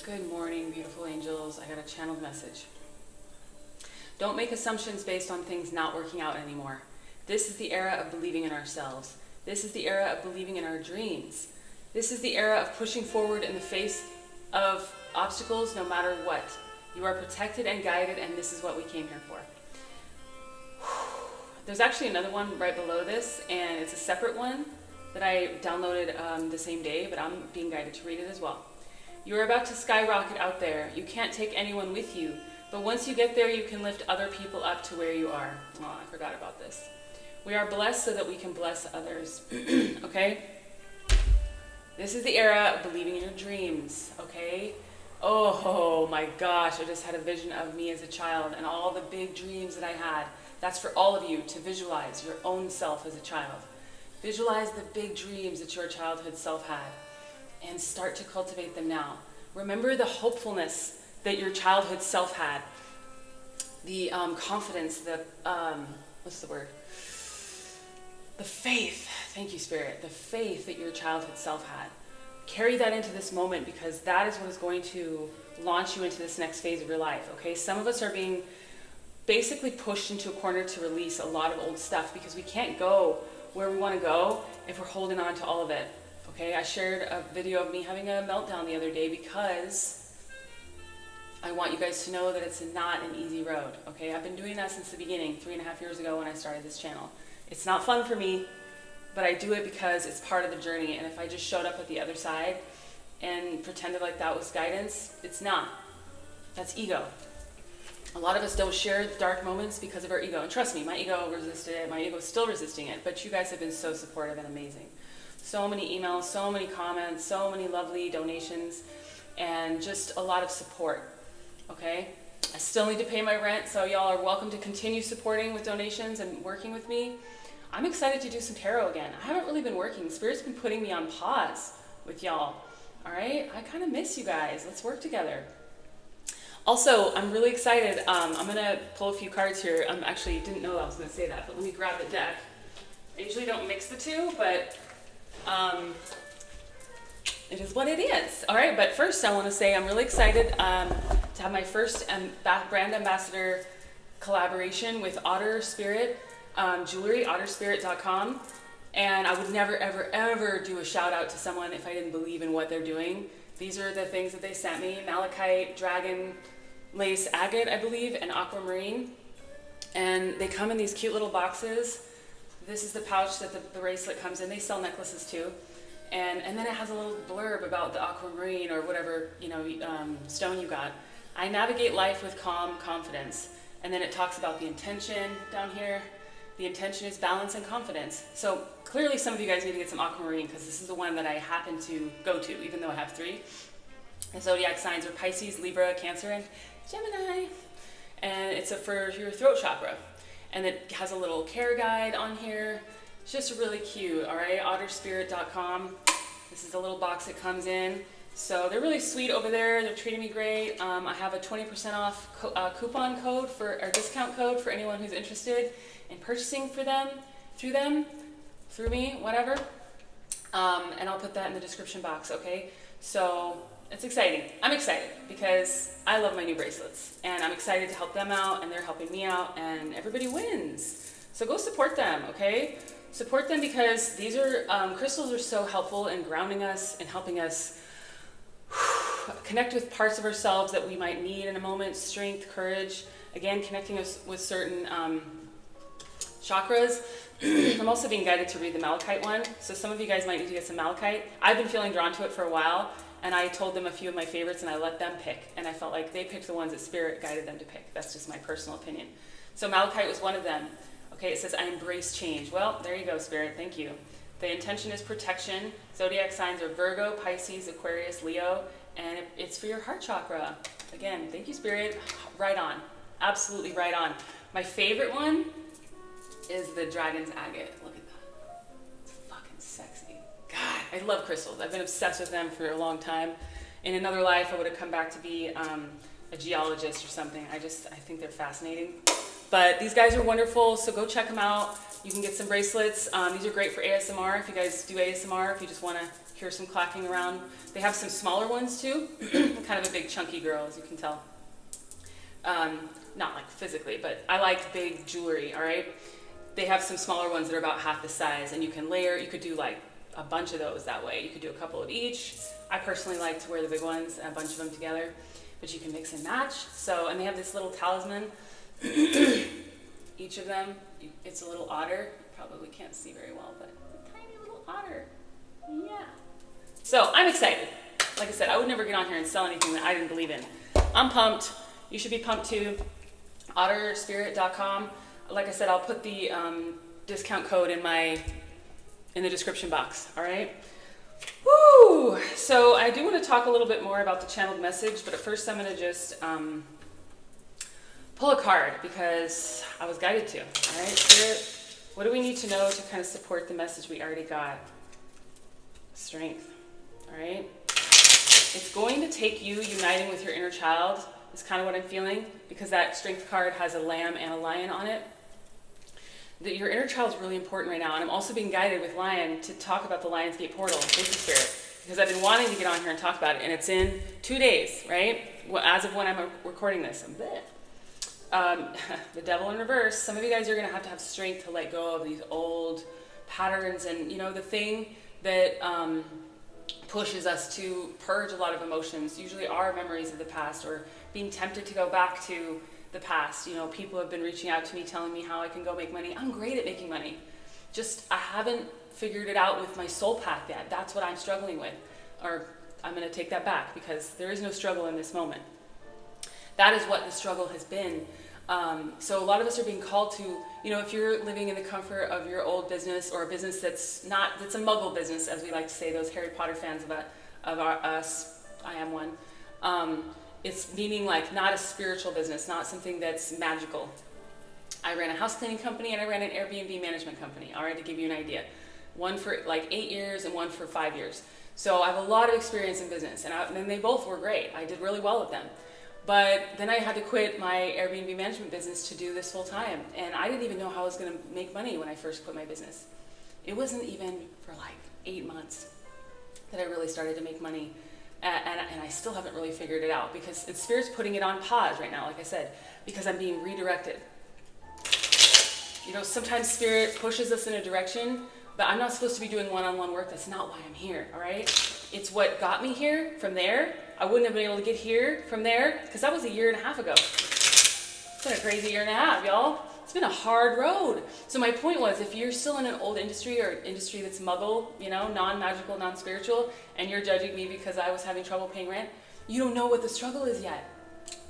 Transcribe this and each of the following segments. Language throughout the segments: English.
Good morning, beautiful angels. I got a channeled message. Don't make assumptions based on things not working out anymore. This is the era of believing in ourselves. This is the era of believing in our dreams. This is the era of pushing forward in the face of obstacles no matter what. You are protected and guided, and this is what we came here for. There's actually another one right below this, and it's a separate one that I downloaded the same day, but I'm being guided to read it as well. You are about to skyrocket out there. You can't take anyone with you, but once you get there, you can lift other people up to where you are. Oh, I forgot about this. We are blessed so that we can bless others, okay? This is the era of believing in your dreams, okay? Oh my gosh, I just had a vision of me as a child and all the big dreams that I had. That's for all of you to visualize your own self as a child. Visualize the big dreams that your childhood self had and start to cultivate them now. Remember the hopefulness that your childhood self had. The confidence, the, what's the word? The faith, thank you Spirit, the faith that your childhood self had. Carry that into this moment because that is what is going to launch you into this next phase of your life, okay? Some of us are being basically pushed into a corner to release a lot of old stuff because we can't go where we want to go if we're holding on to all of it. Okay, I shared a video of me having a meltdown the other day because I want you guys to know that it's not an easy road. Okay, I've been doing that since the beginning, 3.5 years ago when I started this channel. It's not fun for me, but I do it because it's part of the journey. And if I just showed up at the other side and pretended like that was guidance, it's not. That's ego. A lot of us don't share the dark moments because of our ego. And trust me, my ego resisted it. My ego is still resisting it. But you guys have been so supportive and amazing. So many emails, so many comments, so many lovely donations, and just a lot of support, okay? I still need to pay my rent, so y'all are welcome to continue supporting with donations and working with me. I'm excited to do some tarot again. I haven't really been working. Spirit's been putting me on pause with y'all, all right? I kind of miss you guys. Let's work together. Also, I'm really excited. I'm going to pull a few cards here. I actually didn't know I was going to say that, but let me grab the deck. I usually don't mix the two, but it is what it is. All right, but first I want to say I'm really excited to have my first brand ambassador collaboration with Otter Spirit Jewelry, otterspirit.com. And I would never, ever, ever do a shout out to someone if I didn't believe in what they're doing. These are the things that they sent me: malachite, dragon, lace, agate, I believe, and aquamarine. And they come in these cute little boxes. This is the pouch that the bracelet comes in. They sell necklaces too. And then it has a little blurb about the aquamarine or whatever, stone you got. I navigate life with calm confidence. And then it talks about the intention down here. The intention is balance and confidence. So clearly some of you guys need to get some aquamarine because this is the one that I happen to go to, even though I have 3. The zodiac signs are Pisces, Libra, Cancer, and Gemini. And it's for your throat chakra. And it has a little care guide on here. It's just really cute, all right? Otterspirit.com. This is the little box it comes in. So they're really sweet over there. They're treating me great. I have a 20% off coupon code or discount code for anyone who's interested in purchasing through me, whatever. And I'll put that in the description box, okay? So it's exciting. I'm excited because I love my new bracelets and I'm excited to help them out and they're helping me out and everybody wins. So go support them, okay? Support them because these are, crystals are so helpful in grounding us and helping us connect with parts of ourselves that we might need in a moment: strength, courage, again, connecting us with certain chakras. I'm also being guided to read the malachite one. So some of you guys might need to get some malachite. I've been feeling drawn to it for a while. And I told them a few of my favorites and I let them pick. And I felt like they picked the ones that Spirit guided them to pick. That's just my personal opinion. So malachite was one of them. Okay, it says, I embrace change. Well, there you go, Spirit. Thank you. The intention is protection. Zodiac signs are Virgo, Pisces, Aquarius, Leo. And it's for your heart chakra. Again, thank you, Spirit. Right on. Absolutely right on. My favorite one is the Dragon's Agate. Look at that. It's fucking sexy. God, I love crystals. I've been obsessed with them for a long time. In another life, I would have come back to be a geologist or something. I think they're fascinating. But these guys are wonderful, so go check them out. You can get some bracelets. These are great for ASMR if you guys do ASMR, if you just want to hear some clacking around. They have some smaller ones too. Kind of a big chunky girl, as you can tell. Not like physically, but I like big jewelry, all right? They have some smaller ones that are about half the size, and you can layer, you could do like a bunch of those that way. You could do a couple of each. I personally like to wear the big ones, a bunch of them together, but you can mix and match. So, and they have this little talisman. Each of them, it's a little otter. You probably can't see very well, but a tiny little otter. Yeah. So I'm excited. Like I said, I would never get on here and sell anything that I didn't believe in. I'm pumped. You should be pumped too. Otterspirit.com. Like I said, I'll put the discount code in the description box. All right. Woo! So I do want to talk a little bit more about the channeled message, but at first I'm going to just pull a card because I was guided to. All right, Spirit, what do we need to know to kind of support the message we already got? Strength. All right. It's going to take you uniting with your inner child. Is kind of what I'm feeling, because that strength card has a lamb and a lion on it. That your inner child is really important right now, and I'm also being guided with Lion to talk about the Lionsgate portal. Thank you, Spirit, because I've been wanting to get on here and talk about it, and it's in 2 days, right? Well, as of when I'm recording this. The devil in reverse. Some of you guys are going to have strength to let go of these old patterns, and the thing that pushes us to purge a lot of emotions usually are memories of the past, or being tempted to go back to the past. People have been reaching out to me telling me how I can go make money. I'm great at making money. Just I haven't figured it out with my soul path yet. That's what I'm struggling with. Or I'm going to take that back, because there is no struggle in this moment. That is what the struggle has been. So a lot of us are being called to, if you're living in the comfort of your old business, or a business that's a muggle business, as we like to say, those Harry Potter fans of us, I am one. It's meaning like not a spiritual business, not something that's magical. I ran a house cleaning company and I ran an Airbnb management company, all right, to give you an idea. One for like 8 years and one for 5 years. So I have a lot of experience in business, and they both were great. I did really well with them. But then I had to quit my Airbnb management business to do this full time. And I didn't even know how I was going to make money when I first quit my business. It wasn't even for like 8 months that I really started to make money. And I still haven't really figured it out, because Spirit's putting it on pause right now, like I said, because I'm being redirected. Sometimes Spirit pushes us in a direction, but I'm not supposed to be doing one-on-one work. That's not why I'm here, all right? It's what got me here. From there, I wouldn't have been able to get here from there, because that was 1.5 years ago. It's been a crazy 1.5 years, y'all. It's been a hard road. So my point was, if you're still in an old industry, or industry that's muggle, non-magical, non-spiritual, and you're judging me because I was having trouble paying rent, you don't know what the struggle is yet.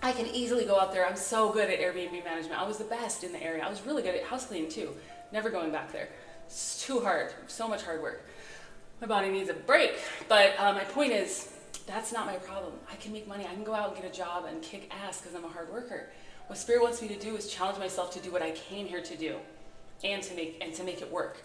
I can easily go out there. I'm so good at Airbnb management. I was the best in the area. I was really good at house cleaning too. Never going back there. It's too hard. So much hard work. My body needs a break. But my point is, that's not my problem. I can make money. I can go out and get a job and kick ass because I'm a hard worker. What Spirit wants me to do is challenge myself to do what I came here to do, and to make it work.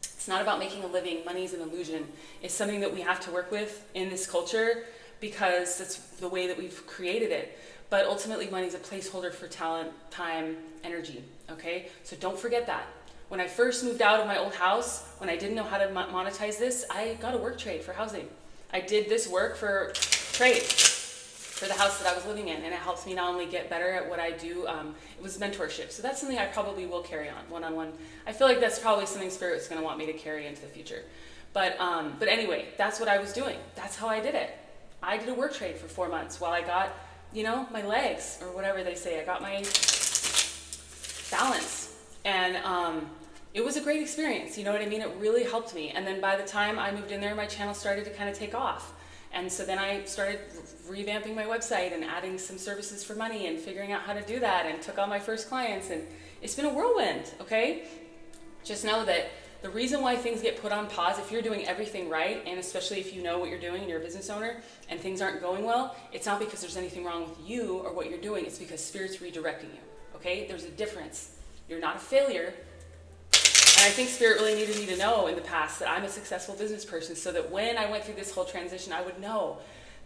It's not about making a living. Money is an illusion. It's something that we have to work with in this culture, because that's the way that we've created it. But ultimately, money is a placeholder for talent, time, energy. Okay? So don't forget that. When I first moved out of my old house, when I didn't know how to monetize this, I got a work trade for housing. I did this work for trade for the house that I was living in, and it helps me not only get better at what I do, it was mentorship. So that's something I probably will carry on, one-on-one. I feel like that's probably something Spirit's going to want me to carry into the future. But anyway, that's what I was doing. That's how I did it. I did a work trade for 4 months while I got, my legs, or whatever they say. I got my balance. And it was a great experience, you know what I mean? It really helped me. And then by the time I moved in there, my channel started to kind of take off. And so then I started revamping my website and adding some services for money and figuring out how to do that, and took on my first clients. And it's been a whirlwind, okay? Just know that the reason why things get put on pause, if you're doing everything right, and especially if you know what you're doing and you're a business owner and things aren't going well, it's not because there's anything wrong with you or what you're doing. It's because Spirit's redirecting you, okay? There's a difference. You're not a failure. And I think Spirit really needed me to know in the past that I'm a successful business person, so that when I went through this whole transition, I would know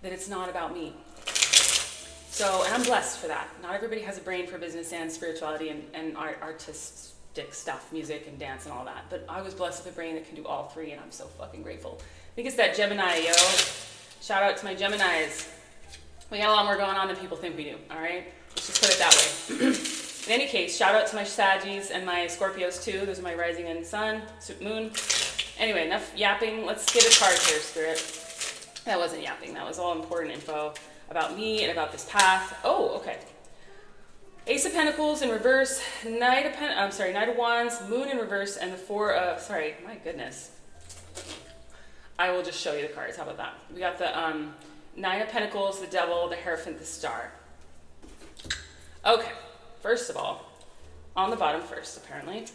that it's not about me. So, and I'm blessed for that. Not everybody has a brain for business and spirituality and artistic stuff, music and dance and all that. But I was blessed with a brain that can do all three, and I'm so fucking grateful think it's that Gemini, yo. Shout out to my Geminis. We got a lot more going on than people think we do, all right? Let's just put it that way. In any case, shout out to my Saggies and my Scorpios too. Those are my rising and sun, moon. Anyway, enough yapping. Let's get a card here, Spirit. That wasn't yapping. That was all important info about me and about this path. Oh, okay. Ace of Pentacles in reverse, Knight of Wands, Moon in reverse, and the Four of, my goodness. I will just show you the cards. How about that? We got the Nine of Pentacles, the Devil, the Hierophant, the Star. Okay, first of all, on the bottom first, apparently,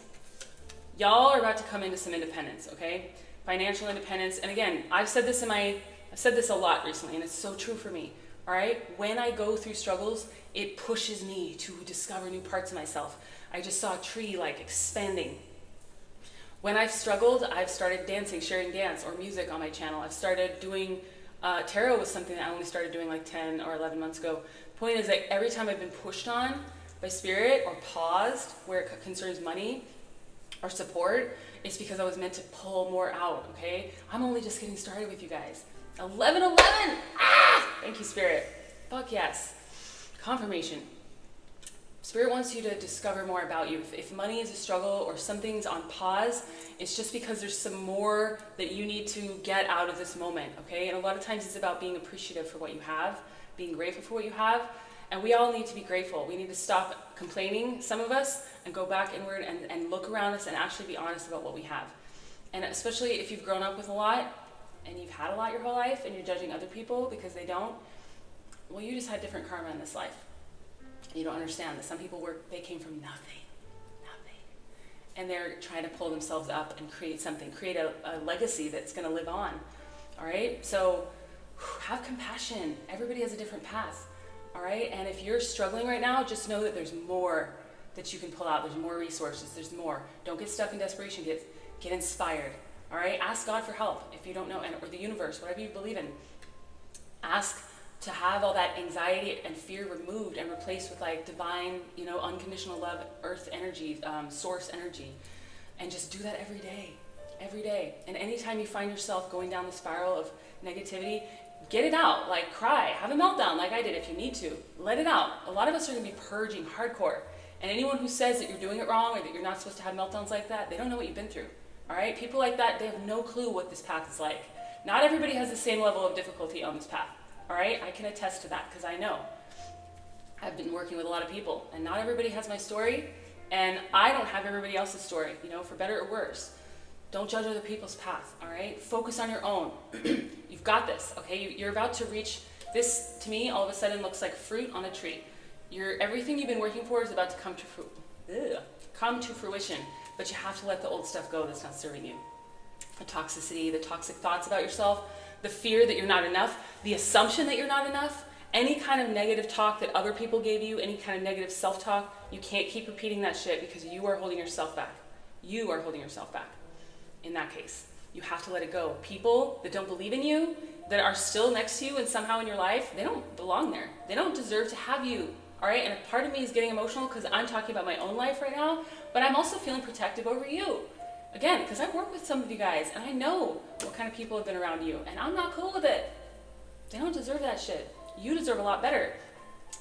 y'all are about to come into some independence, okay? Financial independence. And again, I've said this a lot recently, and it's so true for me. All right, when I go through struggles, it pushes me to discover new parts of myself. I just saw a tree like expanding. When I've struggled, I've started dancing, sharing dance or music on my channel. I've started doing, tarot was something that I only started doing like 10 or 11 months ago. Point is that every time I've been pushed on by spirit or paused where it concerns money or support, it's because I was meant to pull more out, okay? I'm only just getting started with you guys. 11-11, thank you, Spirit. Fuck yes. Confirmation. Spirit wants you to discover more about you. If money is a struggle or something's on pause, it's just because there's some more that you need to get out of this moment, okay? And a lot of times it's about being appreciative for what you have, being grateful for what you have, and we all need to be grateful. We need to stop complaining, some of us, and go back inward and look around us and actually be honest about what we have. And especially if you've grown up with a lot, and you've had a lot your whole life, and you're judging other people because they don't, well, you just had different karma in this life. You don't understand that some people they came from nothing, and they're trying to pull themselves up and create something, create a legacy that's going to live on. All right, so have compassion. Everybody has a different path. All right, and if you're struggling right now, just know that there's more that you can pull out. There's more resources. There's more. Don't get stuck in desperation. Get inspired. All right, ask God for help if you don't know, or the universe, whatever you believe in. Ask to have all that anxiety and fear removed and replaced with like divine, unconditional love, earth energy, source energy. And just do that every day. And anytime you find yourself going down the spiral of negativity, get it out, like cry, have a meltdown like I did if you need to. Let it out. A lot of us are gonna be purging hardcore. And anyone who says that you're doing it wrong or that you're not supposed to have meltdowns like that, they don't know what you've been through. All right, people like that, they have no clue what this path is like. Not everybody has the same level of difficulty on this path. All right, I can attest to that because I know. I've been working with a lot of people, and not everybody has my story, and I don't have everybody else's story, for better or worse. Don't judge other people's path, all right? Focus on your own. You've got this, okay? You're about to reach this. To me, all of a sudden looks like fruit on a tree. Everything you've been working for is about to come to fruition, but you have to let the old stuff go that's not serving you. The toxicity, the toxic thoughts about yourself, the fear that you're not enough, the assumption that you're not enough, any kind of negative talk that other people gave you, any kind of negative self-talk, you can't keep repeating that shit because you are holding yourself back. You are holding yourself back. In that case, you have to let it go. People that don't believe in you, that are still next to you and somehow in your life, they don't belong there. They don't deserve to have you, all right? And a part of me is getting emotional because I'm talking about my own life right now, but I'm also feeling protective over you. Again, because I've worked with some of you guys, and I know what kind of people have been around you, and I'm not cool with it. They don't deserve that shit. You deserve a lot better.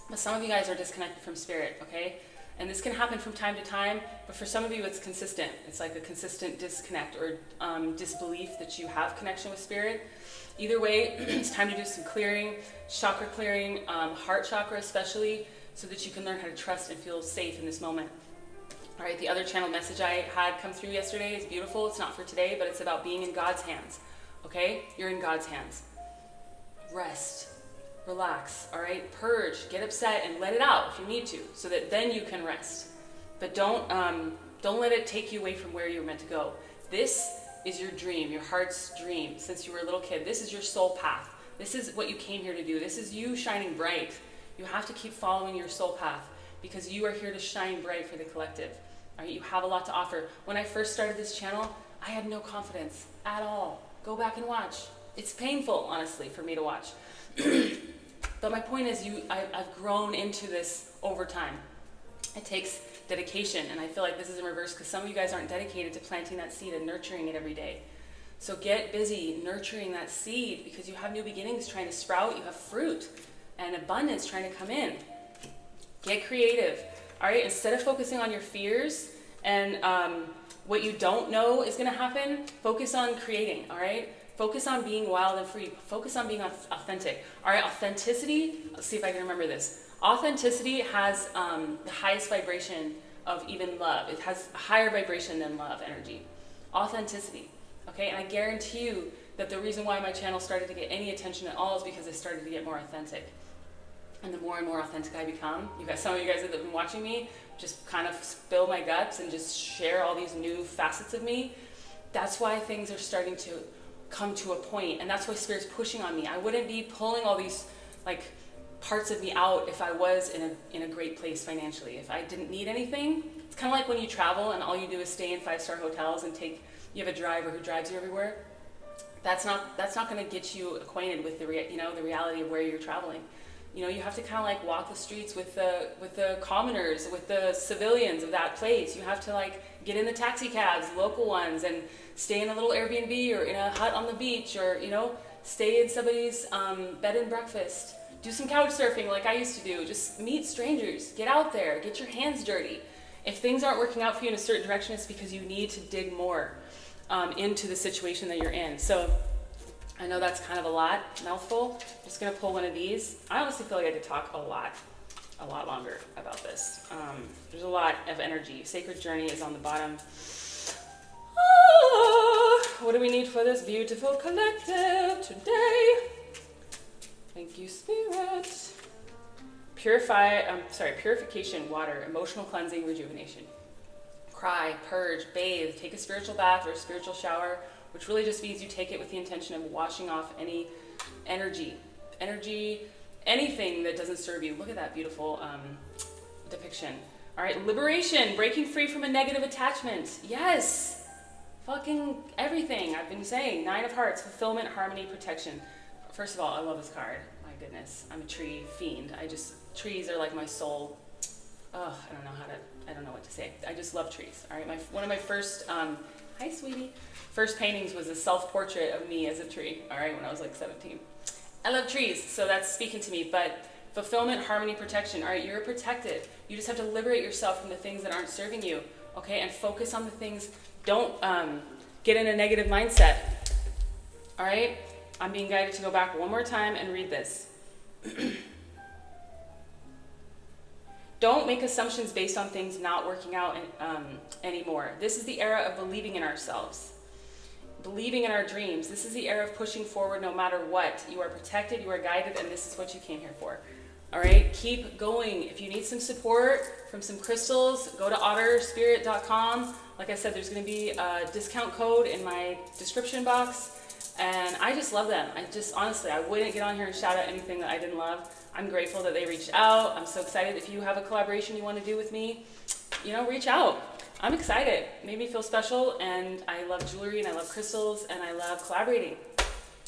But some of you guys are disconnected from spirit, okay? And this can happen from time to time, but for some of you, it's consistent. It's like a consistent disconnect or disbelief that you have connection with spirit. Either way, it's time to do some clearing, chakra clearing, heart chakra especially, so that you can learn how to trust and feel safe in this moment. All right, the other channel message I had come through yesterday is beautiful. It's not for today, but it's about being in God's hands, okay? You're in God's hands. Rest, relax, all right? Purge, get upset, and let it out if you need to, so that then you can rest. But don't let it take you away from where you're meant to go. This is your dream, your heart's dream since you were a little kid. This is your soul path. This is what you came here to do. This is you shining bright. You have to keep following your soul path because you are here to shine bright for the collective. All right, you have a lot to offer. When I first started this channel, I had no confidence at all. Go back and watch. It's painful, honestly, for me to watch. But my point is, I've grown into this over time. It takes dedication, and I feel like this is in reverse because some of you guys aren't dedicated to planting that seed and nurturing it every day. So get busy nurturing that seed, because you have new beginnings trying to sprout, you have fruit and abundance trying to come in. Get creative, all right? Instead of focusing on your fears and what you don't know is gonna happen, focus on creating, all right? Focus on being wild and free. Focus on being authentic, all right? Authenticity, let's see if I can remember this. Authenticity has the highest vibration of even love. It has a higher vibration than love energy. Authenticity, okay? And I guarantee you that the reason why my channel started to get any attention at all is because I started to get more authentic. And the more and more authentic I become, you guys, some of you guys that have been watching me just kind of spill my guts and just share all these new facets of me, that's why things are starting to come to a point, and that's why Spirit's pushing on me. I wouldn't be pulling all these like parts of me out if I was in a great place financially. If I didn't need anything, it's kind of like when you travel and all you do is stay in 5-star hotels and you have a driver who drives you everywhere. That's not going to get you acquainted with the reality of where you're traveling. You know, you have to kind of like walk the streets with the commoners, with the civilians of that place. You have to like get in the taxi cabs, local ones, and stay in a little Airbnb or in a hut on the beach, or, you know, stay in somebody's bed and breakfast. Do some couch surfing like I used to do. Just meet strangers. Get out there. Get your hands dirty. If things aren't working out for you in a certain direction, it's because you need to dig more into the situation that you're in. So I know that's kind of a mouthful. I'm just going to pull one of these. I honestly feel like I could talk a lot longer about this. There's a lot of energy. Sacred Journey is on the bottom. What do we need for this beautiful collective today? Thank you, Spirit. Purification, water, emotional cleansing, rejuvenation. Cry, purge, bathe, take a spiritual bath or a spiritual shower, which really just means you take it with the intention of washing off any energy, anything that doesn't serve you. Look at that beautiful depiction. All right, liberation, breaking free from a negative attachment. Yes, fucking everything I've been saying. 9 of Hearts, fulfillment, harmony, protection. First of all, I love this card. My goodness, I'm a tree fiend. Trees are like my soul. Oh, I don't know what to say. I just love trees. All right, one of my first, hi sweetie, first paintings was a self-portrait of me as a tree. All right, when I was like 17. I love trees, so that's speaking to me. But fulfillment, harmony, protection. All right, you're protected. You just have to liberate yourself from the things that aren't serving you. Okay, and focus on the things. Don't get in a negative mindset. All right, I'm being guided to go back one more time and read this. Don't make assumptions based on things not working out anymore. This is the era of believing in ourselves, believing in our dreams. This is the era of pushing forward no matter what. You are protected, you are guided, and this is what you came here for. All right, keep going. If you need some support from some crystals, go to otterspirit.com. Like I said, there's going to be a discount code in my description box. And I just love them. Honestly, I wouldn't get on here and shout out anything that I didn't love. I'm grateful that they reached out. I'm so excited. If you have a collaboration you want to do with me, reach out. I'm excited. It made me feel special, and I love jewelry, and I love crystals, and I love collaborating.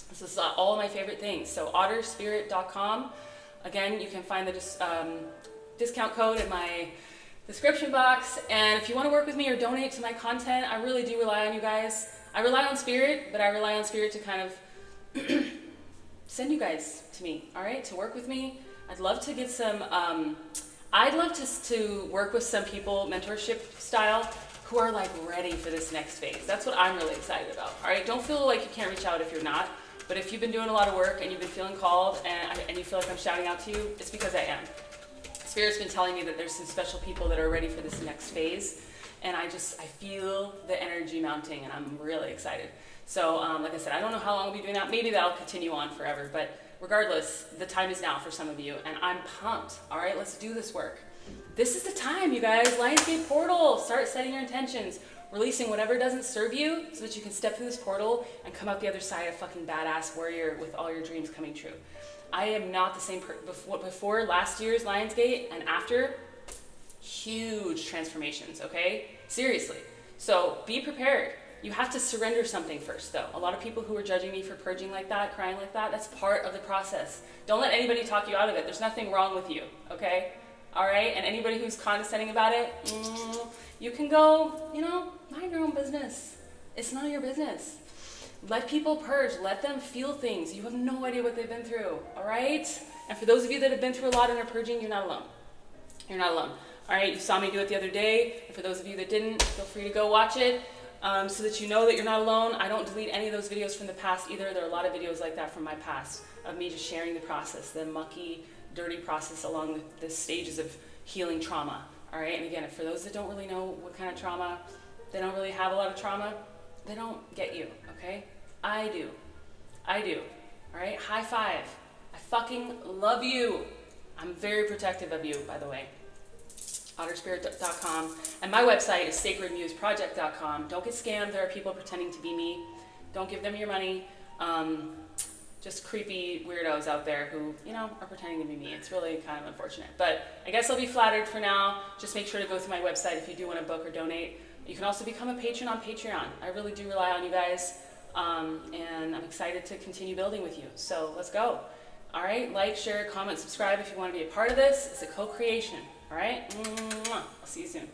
This is all of my favorite things. So otterspirit.com. Again, you can find the discount code in my description box. And if you want to work with me or donate to my content, I really do rely on you guys. I rely on Spirit, but I rely on Spirit to kind of send you guys to me, all right, to work with me. I'd love to get some, I'd love to work with some people, mentorship style, who are like ready for this next phase. That's what I'm really excited about, all right? Don't feel like you can't reach out if you're not, but if you've been doing a lot of work and you've been feeling called and you feel like I'm shouting out to you, it's because I am. Spirit's been telling me that there's some special people that are ready for this next phase. And I feel the energy mounting, and I'm really excited. So, like I said, I don't know how long I'll be doing that. Maybe that'll continue on forever. But regardless, the time is now for some of you, and I'm pumped. All right, let's do this work. This is the time, you guys. Lionsgate portal. Start setting your intentions. Releasing whatever doesn't serve you so that you can step through this portal and come out the other side a fucking badass warrior with all your dreams coming true. I am not the same before last year's Lionsgate and after. Huge transformations, okay? Seriously. So be prepared. You have to surrender something first, though. A lot of people who are judging me for purging like that, crying like that, that's part of the process. Don't let anybody talk you out of it. There's nothing wrong with you, okay? All right? And anybody who's condescending about it, you can go, mind your own business. It's none of your business. Let people purge. Let them feel things. You have no idea what they've been through, all right? And for those of you that have been through a lot and are purging, you're not alone. You're not alone. All right, you saw me do it the other day. And for those of you that didn't, feel free to go watch it so that you know that you're not alone. I don't delete any of those videos from the past either. There are a lot of videos like that from my past of me just sharing the process, the mucky, dirty process along the stages of healing trauma. All right, and again, for those that don't really know what kind of trauma, they don't really have a lot of trauma, they don't get you, okay? I do. I do. All right, high five. I fucking love you. I'm very protective of you, by the way. otterspirit.com, and my website is sacredmuseproject.com. Don't get scammed. There are people pretending to be me. Don't give them your money. Just creepy weirdos out there who, are pretending to be me. It's really kind of unfortunate. But I guess I'll be flattered for now. Just make sure to go through my website if you do want to book or donate. You can also become a patron on Patreon. I really do rely on you guys, and I'm excited to continue building with you. So let's go. All right, like, share, comment, subscribe if you want to be a part of this. It's a co-creation. All right? I'll see you soon.